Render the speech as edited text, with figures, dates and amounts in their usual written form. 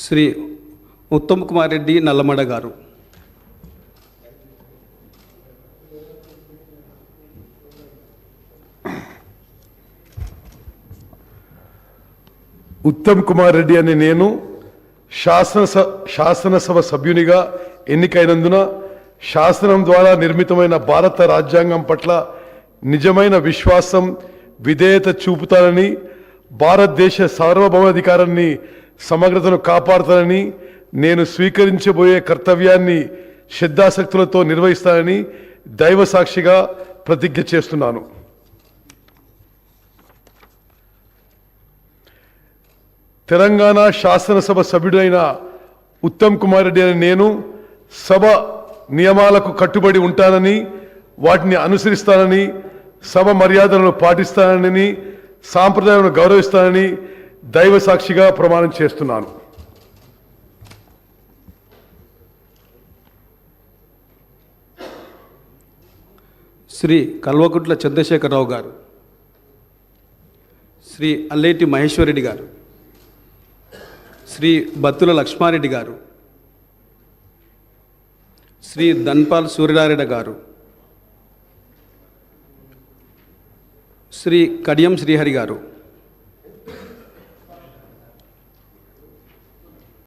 శ్రీ ఉత్తమ్ కుమార్ రెడ్డి నల్లమడ గారు. ఉత్తమ్ కుమార్ రెడ్డి అనే నేను శాసనసభ సభ్యునిగా ఎన్నికైనందున శాసనం ద్వారా నిర్మితమైన భారత రాజ్యాంగం పట్ల నిజమైన విశ్వాసం, విధేయత చూపుతానని, భారతదేశ సార్వభౌమాధికారాన్ని, సమగ్రతను కాపాడుతానని, నేను స్వీకరించబోయే కర్తవ్యాన్ని శ్రద్ధాశక్తులతో నిర్వహిస్తానని దైవ సాక్షిగా ప్రతిజ్ఞ చేస్తున్నాను. తెలంగాణ శాసనసభ సభ్యుడైన ఉత్తమ్ కుమార్ రెడ్డి అనే నేను సభ నియమాలకు కట్టుబడి ఉంటానని, వాటిని అనుసరిస్తానని, సభ మర్యాదలను పాటిస్తానని, సాంప్రదాయాలను గౌరవిస్తానని దైవ సాక్షిగా ప్రమాణం చేస్తున్నాను. శ్రీ కల్వకుంట్ల చంద్రశేఖరరావు గారు, శ్రీ అల్లేటి మహేశ్వరరెడ్డి గారు, శ్రీ బత్తుల లక్ష్మారెడ్డి గారు, శ్రీ ధన్పాల్ సూర్యనారాయణ గారు, శ్రీ కడియం శ్రీహరి గారు,